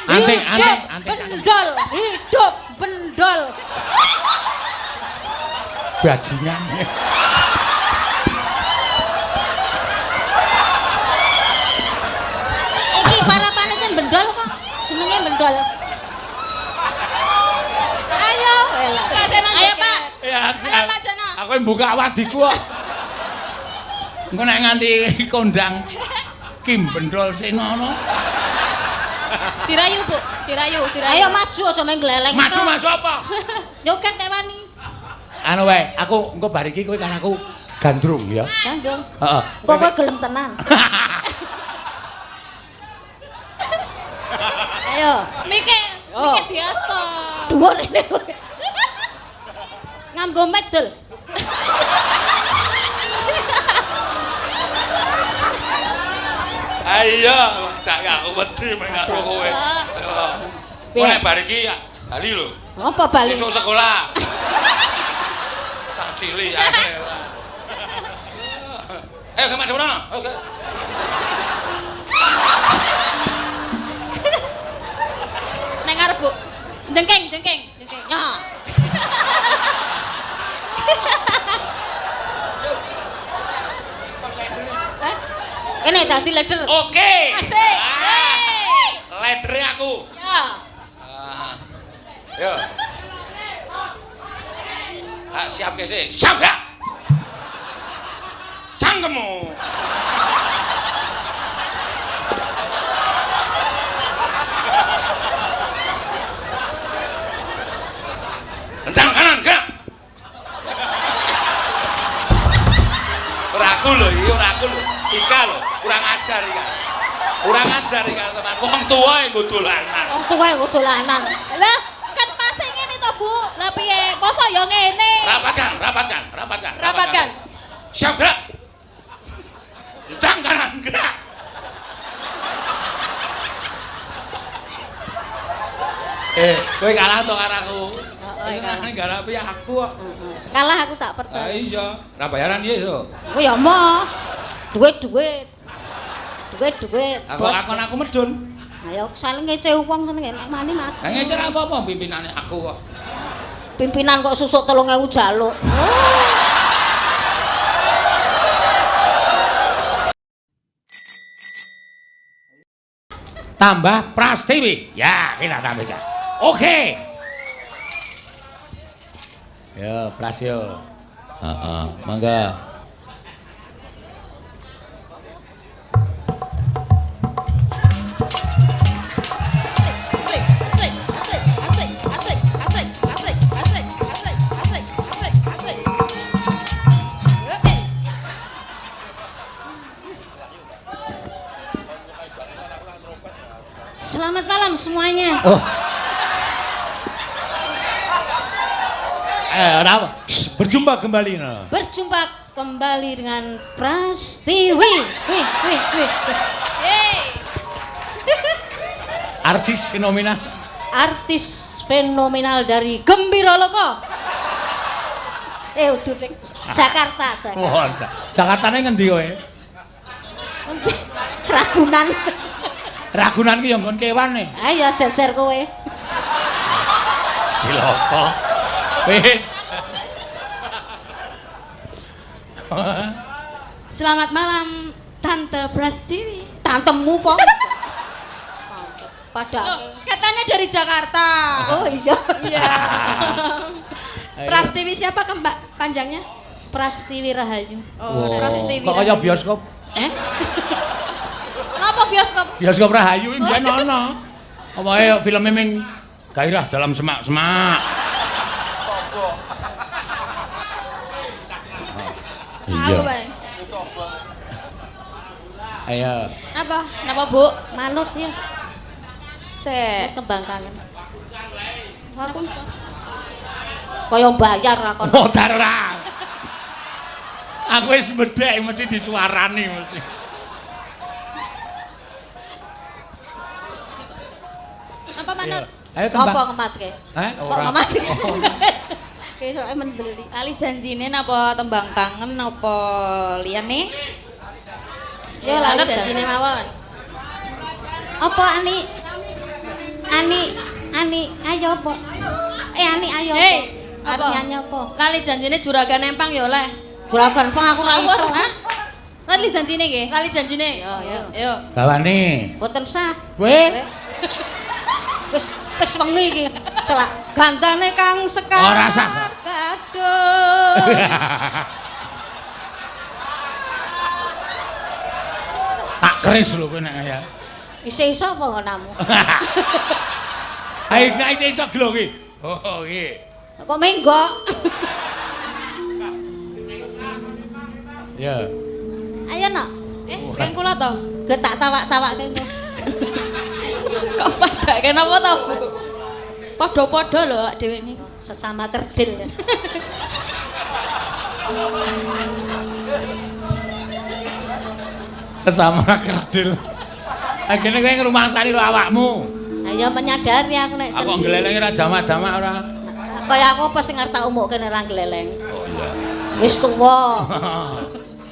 Anting. Bendol, hidup bendol. Bajingan. Iki parapane jan bendol kok. Jenenge bendol. Ayo, elah. Ayo, Pak. Ya, Ayo, Pak Jono. aku yang buka awadiku kok. Engko nek nganti kondang Kim Bendol Senono. Dirayu, Bu. Dirayu. Ayo maju aja main gleleng. Maju apa? Joget nek wani. Anu wae, aku engko bar iki kowe kan aku gandrung ya. Gandrung. Heeh. Kok kowe gelem tenan. Ayo. Mike diasto. Dhuwur rene kowe. Nganggo medel. Ayo, cak aku wedi karo kowe. Kowe nek bar iki bali lho. Apa bali? Sesuk sekolah. Cak cilik ae. Ayo ke mana? Oke. Neng ngarep, Bu. Jengkeng. Ya. Ini dadi leader. Oke. Asik. Ledere aku. Ya. Yo. Siap ke sih. Siap gak? Cangkemmu. Kencang kanan, gerak. Ora aku lho, Ika lho, kurang ajar Ika teman. Wong tuwa nggo dolanan. Wong tuwa nggo dolanan. Lah, kan pas ngene to, Bu. Lah piye? Mosok ya ngene. Rapatkan. Siap gerak. Kencang kanan, gerak. Kowe kalah to karo aku. Heeh, Ini garapi aku kok. Kalah aku tak Ah percaya. iya, ra bayaran iya so. Oh ya mo. Duit. Aku Bos. akon aku medun. Ayo saling ngece wong seneng enak mani Lah ngaji. ngecer apa-apa pimpinane aku kok. Pimpinan kok susuk 3.000 jaluk. Tambah Prastiwi. Ya, kita tambahkan. Oke. Yo, Pras yo. Heeh, mangga. Selamat malam semuanya. Oh. Berjumpa kembali no. Berjumpa kembali dengan Prastiwi. Wih. Hey. Artis fenomena. Artis fenomenal dari Gembira Loko. Udah Dik. Jakarta. Wah, Jakartane ngendi kowe? Ragunan. Ragunan ki yo nggon kewane. Ayo jejer kowe. Ciloko. Wis. Selamat malam Tante Prastiwi. Tantemu po. Padahal Katanya dari Jakarta. oh iya. Iya. Prastiwi siapa Mbak panjangnya? Prastiwi Rahayu. Oh, Prastiwi. Kok kaya bioskop? Apa bioskop? Bioskop Rahayu iki mbiyen ana. Apa ae film memeng gairah dalam semak-semak. Iya. Ayo. Apa? Napa, Bu? Manut ya. Tembang kangen. Aku kaya bayar ra kono. Modar ora. Aku wis medhek mesti disuarani mesti. Apa manut? Ayo tembang. Apa ngematke? Hah? Kok ngematke? Kesoke mendeli. Ali janjine napa tembang kangen napa liyane? Ya lali janjine mawon. Apa ani? Ani ayo apa? Ani ayo. Arep nyanyi apa? Lali janjine juragan empang ya oleh. Juragan pang aku ora iso. Lali janjine nggih. Lali janjine. Yo. Bawane. Mboten sah. Kowe Wis wengi iki. Selak gandane Kang Sekar. Ora sah. Kaduh. Tak keris lho kowe nek ya. Isih iso apa ngonamu? Ayo nek isih iso gelo iki. Oh, iki. Kok menggok? Ya. Ayo nak. Sing kula to. Ge tak tawak-tawak kene. Kok padake napa to, Bu? Padha-padha lho awak dhewe niku. Sesama kerdil. Sesama kerdil. Agene kowe ngrumangsani lho awakmu. Ayo menyadari aku nek Aku nggeleleng ora jamak-jamak ora. Kaya aku apa sing arep tak umukke nek ora gleleng. Oh iya. Wis tuwa.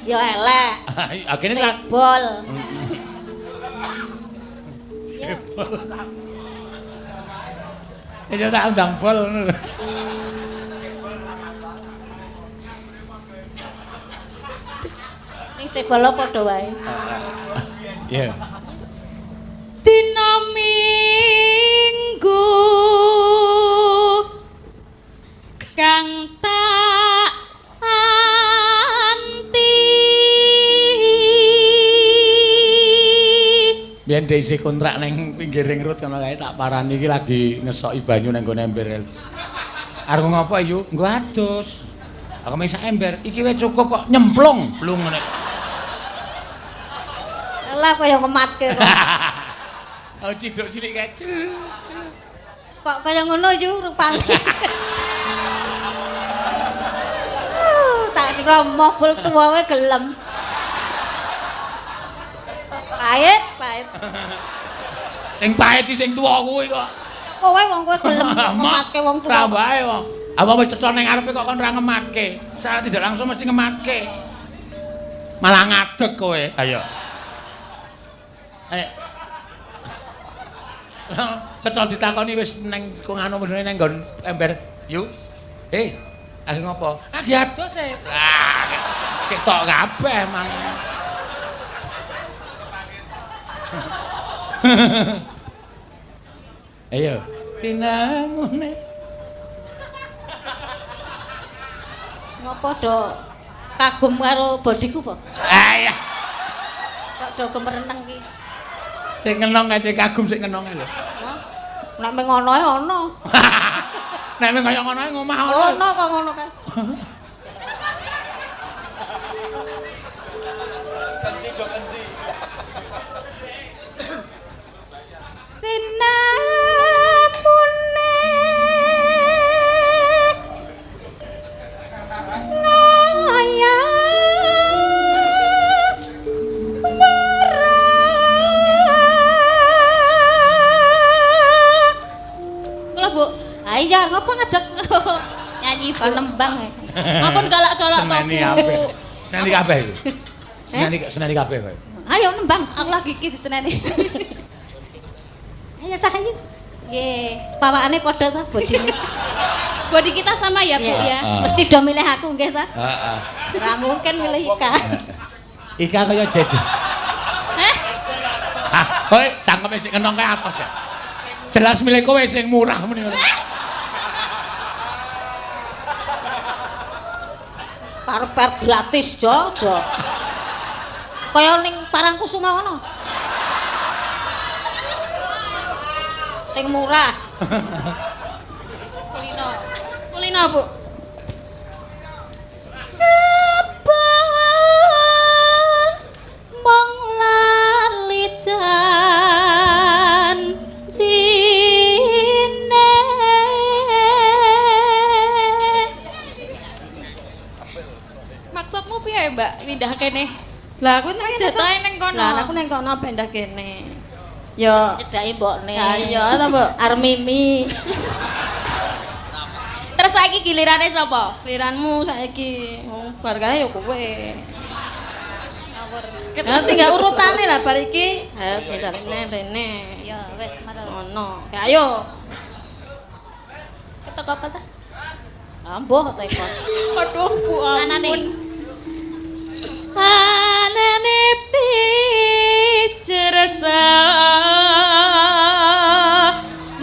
Ya elek. Agene kan Cebol. Ya tak undang bol ngono lho. Ning cebol padha wae. Iya. Dina Minggu kang tak anti Biyen dhek isih kontrak ning pinggir ring road kono kae tak parani iki lagi ngesoki banyu nang gone ember. Arep ngopo yu? Nggo adus. Aku mek sak ember. Iki wis cukup kok nyemplung blung ngene. Lah kaya ngematke kok. Oh ciduk silik kae. Kok kaya ngono yu rupane. Tak kira mobil tuwa wae gelem. Pahit. Sing pahit iki sing tuwa kuwi kok. Kowe wong kowe gelem ngematke wong Ora tuwa. wae wong. Apa wis cetha ning arepe kok kon ora ngematke. Salah tidak langsung mesti ngematke. Malah ngadeg kowe. Ayo. Ayo. Cetha ditakoni wis ning anu mrene ning nggon ember. Yu. Lagi ngopo? Lagi adus e. Lah, ketok kabeh mang. Ayo. Dinamune. Ngopo do kagum karo bodiku apa? Ayo. Kok do gemereneng iki. Sing ngenong kae sing kagum sing ngenong lho. Nek meng ngono ae ono. Nek mung kaya ngono ae ngomah ono. Ono kok ngono kae. Sinamune ngaya Kula, Bu. Ayo ngopo ngedek Nyanyi, Bu. nembang ae. Ampun galak-galak to, Seneni Bu. kabeh. Seneni kabeh iki. Seneni kabeh kowe. Ayo nembang. Aku lagi iki diseneni. Ayo sah ayo. Nggih. Pawakane padha ta bodine. Bodi kita sama ya, Bu ya. Mesti do milih aku nggih ta? Heeh. Ora mungkin milih Ika. Ika kaya jeje. Heh? Ah, kowe cangkeme sing ngenong kae atos ya. Jelas milih kowe sing murah meni ngono. Parper gratis jo. Kaya ning Parangkusuma ngono. Sing murah. Kulino, Bu. Jebol mong lali janjine. Maksudmu piye, Mbak? Pindah kene. Lah aku nek Jatahe ning kono. Lah aku ning kono pindah kene. Yo cedhaki mbokne. Ha iya ta, Mbok? Armimi. Terus saiki gilirane sapa? Kliranmu saiki. Barkane yo kowe. Ya tinggal urutane lah bar iki. Ha pindah rene. Ya wis, marang. Ngono. Ya ayo. Teko apa ta? Ambuh tekon. Aduh, Bu Anane. ampun. Anane pijersa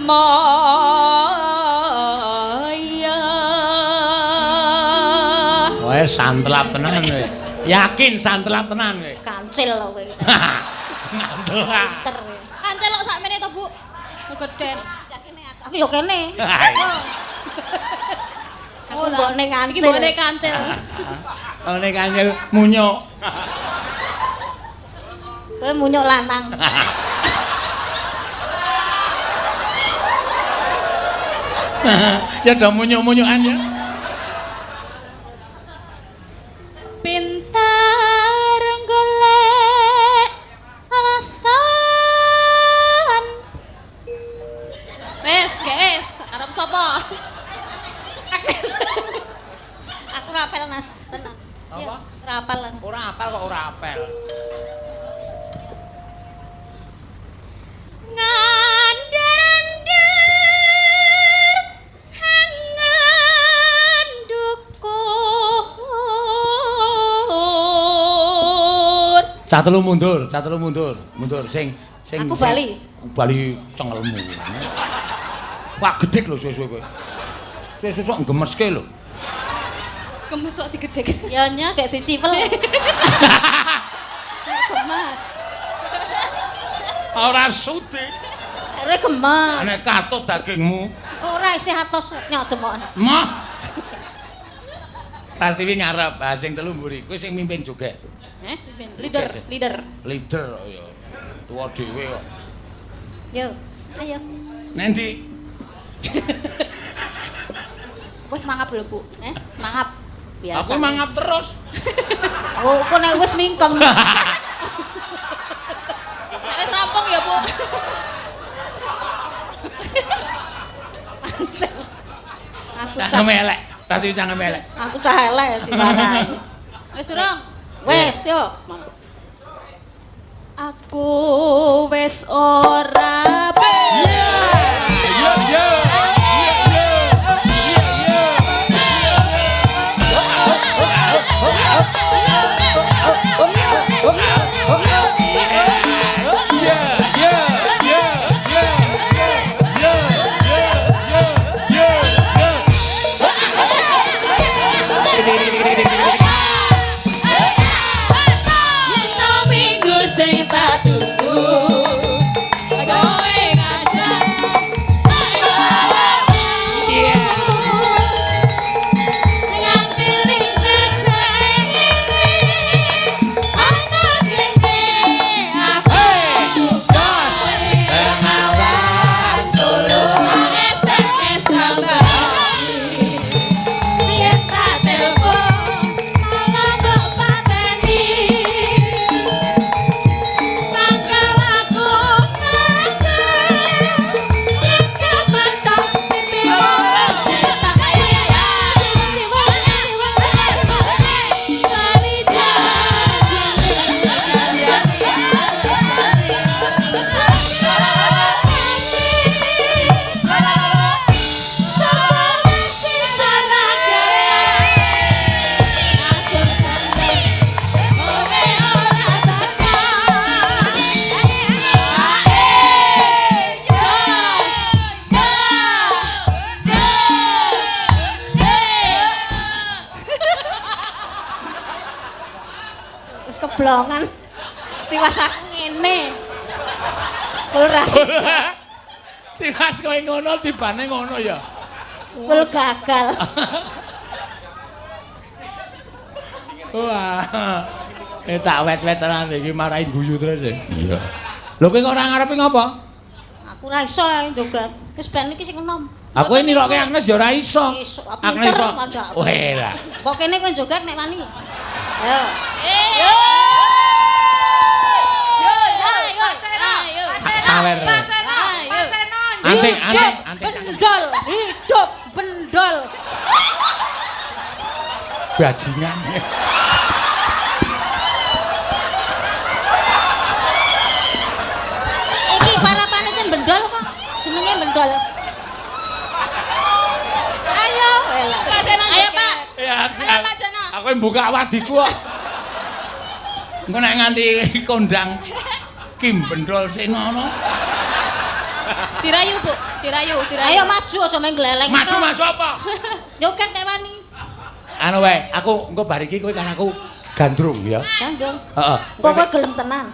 maya. Wae santlap tenan kowe. Yakin santlap tenan kowe. Kancil lho kowe. Ngandel. Ter. Kancel kok sakmene to, Bu? Geden. Aku yo kene. Aku mbok ning kancil. Iki mbokne kancil. Ngene kancil munyuk. Kowe munyuk lanang. Ya do munyuk-munyukan ya. Pintar golek alasan. Wes, guys, arep sapa? Aku ora apel Mas, tenang. Apa? Ora apel. Ora apal kok ora apel. Ngandar hangan dukur. Catelu mundur, mundur sing Aku bali. Bali cengelmu. Wah, gedhek lho suwe-suwe kowe. Suwe-suwe sok gemeske lho. Gemes kok digedhek. Ya nya gak dicipel. Gemas. Ora sudi. Are gemas. Nek katut dagingmu. Ora isih atos nyodemoken. Mah. Pasti wi ngarep, sing telu mburi. Kowe sing mimpin joget. Leader. Leader ya. Tuwa dhewe kok. Yo, ayo. Nanti Wes mangap lho, Bu. Mangap. Biasa. aku mangap terus. Oh, kok nek wis mingkem. Wes rampung ya, Bu. Aku Cangkem elek, tadi cangkem elek. Aku cah elek dimarahi. Wes urung. Wes, yo. Aku wes ora keblongan. Tiwas aku ngene. Kulras. Tiwas kowe ngono tibane ngono ya. Kul gagal. Wah. Tak wet-wet tenan iki marahi guyu terus. Iya. Lho kowe kok ora ngarepe ngopo? Aku ora iso njogat. Wis ben iki sing enom. Aku ini nirokke Agnes ya ora iso. Agnes kok. Weh lah. Kok kene kowe njogat nek wani. Ayo. Sawer. Anting. Bendol, hidup bendol. Bajingan. Iki parapane jan bendol kok. Jenenge bendol. Mas Seno. Ayo, Pak. Ya, Ayo, Pak Jono. aku yang buka wadiku kok. Engko nek nganti kondang Kim Bendol Senono. Dirayu, Bu. Dirayu. Ayo maju aja main gleleng. Maju apa? Joget nek wani. Anu wae, aku engko bar iki kowe kan aku gandrung ya. Gandrung. Heeh. Kok kowe gelem tenan.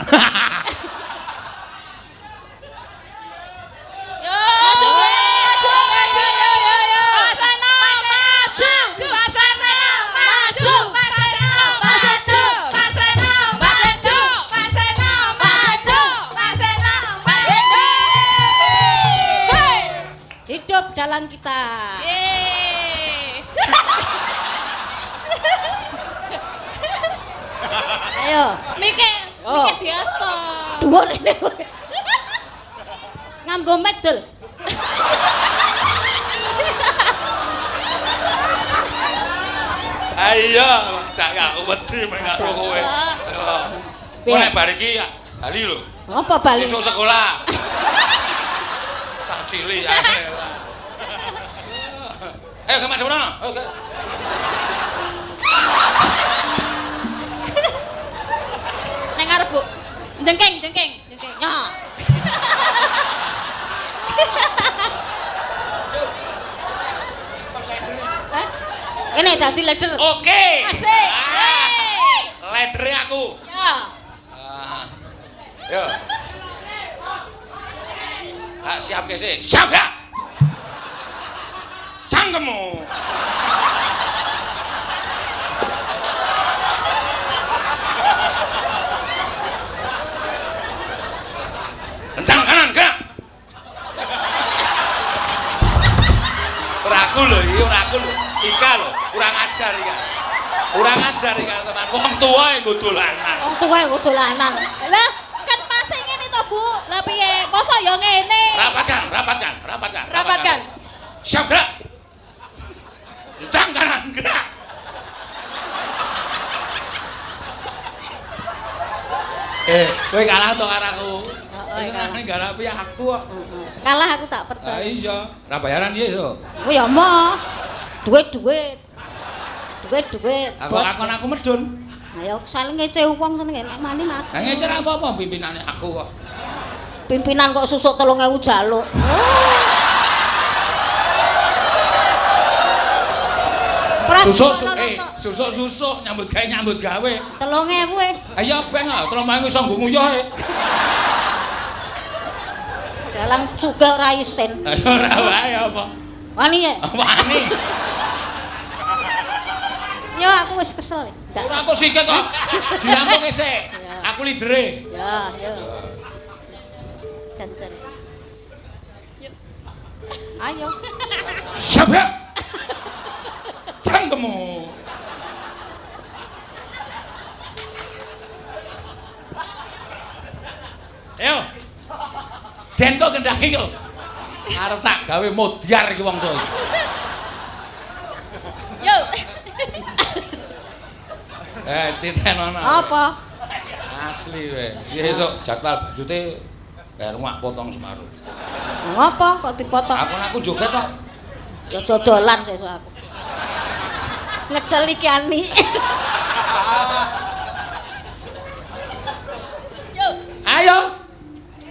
Maju, maju, maju, yo. Mas Seno, maju. Mas Seno, maju. Mas Seno, maju. Mas Seno, maju. Mas Seno, maju. Mas Seno, maju. Hei. Hidup dalang kita. Yeay. Ayo. Mike Oh. diasto. Dhuwur ini kowe. Nganggo medel. Ayo, cak aku wedi mek karo kowe. Kowe nek bar iki ya bali lho. Apa bali? Sesuk sekolah. Cak cilik ae. Ayo ke mana? Oke. Neng ngarep, Bu. Jengkeng. Ya. Ini dadi leader. Oke. Asik. Ledere aku. Ya. Yo. Siap ke sih. Siap ya. Cangkemmu. Kencang kanan gerak. Ora aku lho, iki ora aku lho. Ika lho, kurang ajar iki. Kurang ajar iki teman. Wong tuwa nggo dolanan. Wong tuwa nggo dolanan. Lah, kan pas ngene to, Bu. Lah piye? Mosok ya ngene. Rapatkan. Siap gerak. Kencang kanan gerak. Kowe kalah to karo aku. Heeh, kalah. Ini gara piye aku kok. Kalah aku tak Ah percaya. iya, ra bayaran iya so. Ku ya mau. Duit. Aku Bos. akon aku medun. Ayo saling ngece wong seneng enak mani mati. Lah ngecer apa-apa pimpinane aku kok. Pimpinan kok susuk 3000 jaluk. Pras Susuk nyambut gawe. 3000 Ayo beng ah, 3.000 iso nggo nguyuh e. dalang juga ora isin. Ayo ora wae apa. Wani ya? Wani. Yo aku wis kesel. Ora aku sikit kok. Dirampunge sik. Aku lidere. Ya, yo. Jan. Ayo. Siap ya. Cangkemmu. Ayo. Den kok kendhangi kok. Arep tak gawe modiar iki wong tuwa. Yo. Titenono. Apa? Asli we. Sesuk jadwal bajute rumah potong Semarang. Apa kok dipotong? Aku joget kok. Ya dodolan sesuk aku. Ngedel iki ani. Ayo.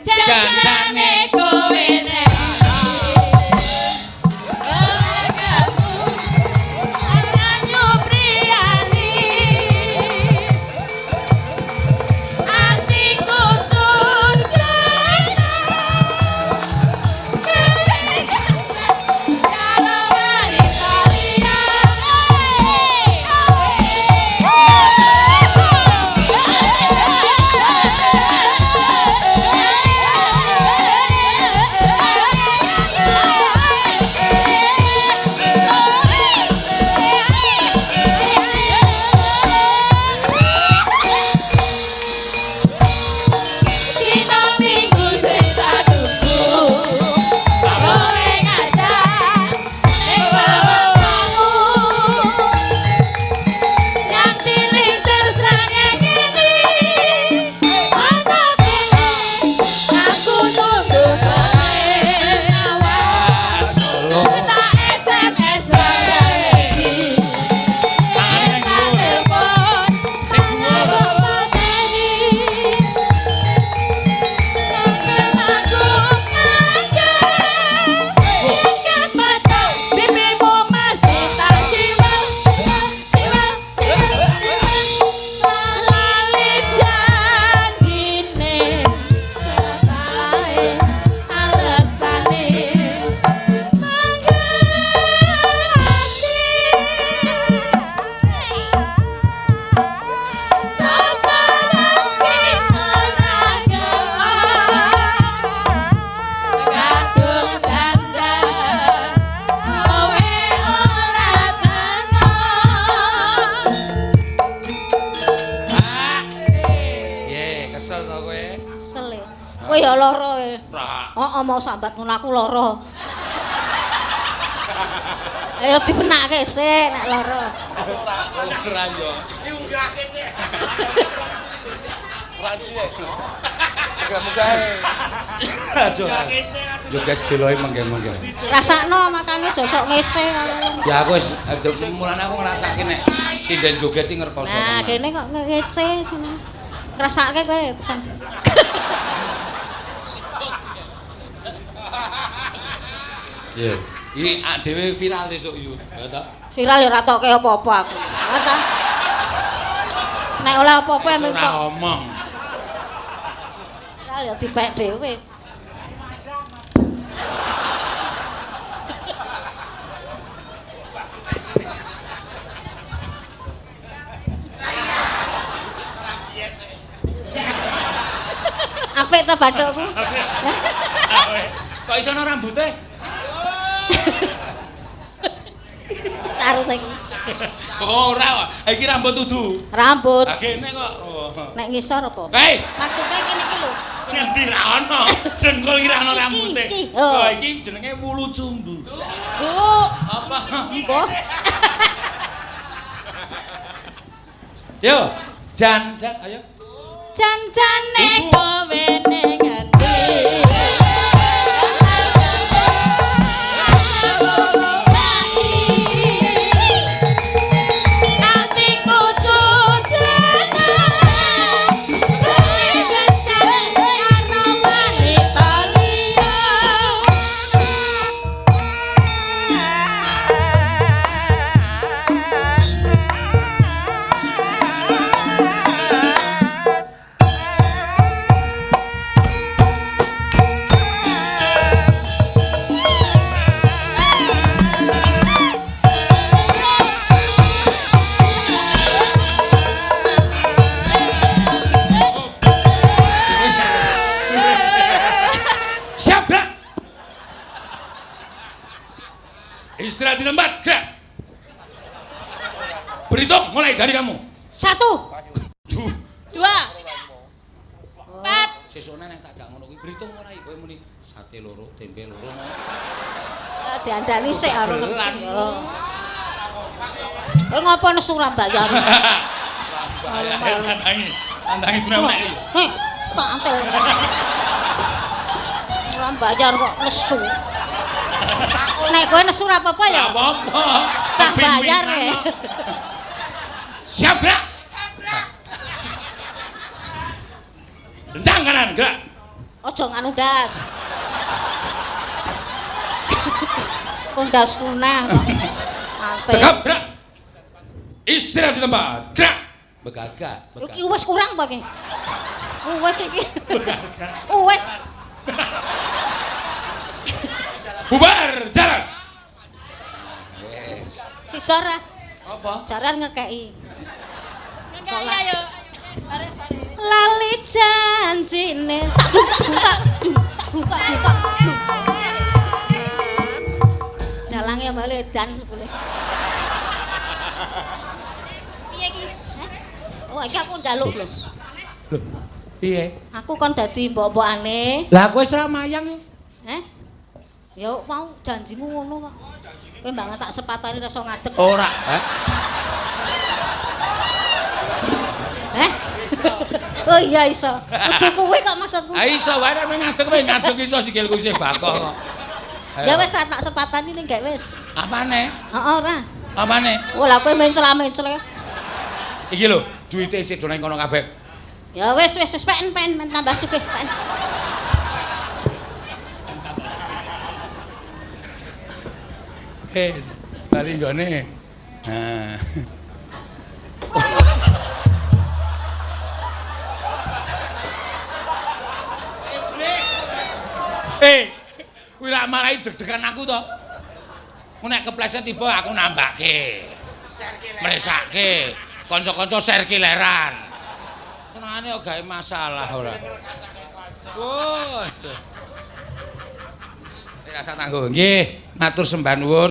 Janjane kowe nek mau sambat ngono aku lara. Ayo dipenakke sik nek lara. Ora yo. Diunggahke sik. Wajib. Muga-muga Aduh. Yo guys deloke mengke-mengke. Rasakno makane sosok ngece. Ya aku wis mulane aku ngrasake nek sinden joget iki ngerkoso. Nah, kene kok ngece. Ngrasake kowe pesan. Iya. Iki dhewe viral sesuk yo. Ya ta? Viral ya ora toke apa-apa aku. Ya ta. Nek oleh apa-apa ya Ora mentok. omong. Viral ya dipek dhewe. Apik ta bathukku? Kok iso ana rambute? Sarut iki. Oh, ora. Iki rambut dudu. Rambut. Ah kene kok. Oh. Nek ngisor apa? Hei, Maksudnya kene iki lho. ngendi ra ono. Dengkul iki ra ono rambute. Iki, oh. Oh, iki jenenge wulu cumbu. Bu. Apa? Mbah. Yo, jan ayo. Jan-jane kowe ning ati. Atiku sujana. Jan-jane karo wanita liya. Siap, gerak. Istirahat di tempat, gerak. Berhitung mulai dari kamu. 1. Duh, 2 4 sesone nek tak jak ngono kuwi berhitung ora iki kowe muni sate loro, tempe loro. Diandani sik karo. Belan. Kowe ngopo nang Surabaya? Tandangi tunamek iki. Heh, tak antel. Surabaya kok nesu. Nek kowe nesu ora apa-apa ya? Ora apa-apa. Cah bayar ya. Siap, gerak. Kencang kanan, gerak. Ojo nganu ndas. Kundas kunah. Ate. Tegap, gerak. Istirahat di tempat, gerak. Begagak, Iki wis kurang apa iki? Wis iki. Wis. Bubar, jalan. Sidara Apa? jaran ngekeki. Enggak ayo. Baris-baris. Lali janjine. Tak buka. Dalange male dan sepule. Piye iki? Oh, iki aku njaluk lho. Loh, piye? Aku kon dadi mbok-mbokane. Lah kowe wis ra mayang ya? Heh? Ya mau janjimu ngono kok. Kowe banget tak sepatani rasa ngadeg. Ora, Heh? Oh iya iso. Kudu kuwi kok maksudku. Ah iso wae nek ngadeg iso sikilku isih bakoh kok. Ya wis ra tak sepatani ning gak wis. Apane? Heeh ora. Apane? Oh lah kowe mencel-mencel ya. Iki lho, duwite isih do nang kono kabeh. Ya wis pen tambah sugih pen. Wis, bali nggone. Nah. Kuwi ra marai deg-degan aku to. Ku nek kepleset tiba aku nambahke. Mresake. Kanca-kanca serkileran. Senengane kok gawe masalah ora. Oh. Rasa tanggo. Nggih, matur sembah nuwun.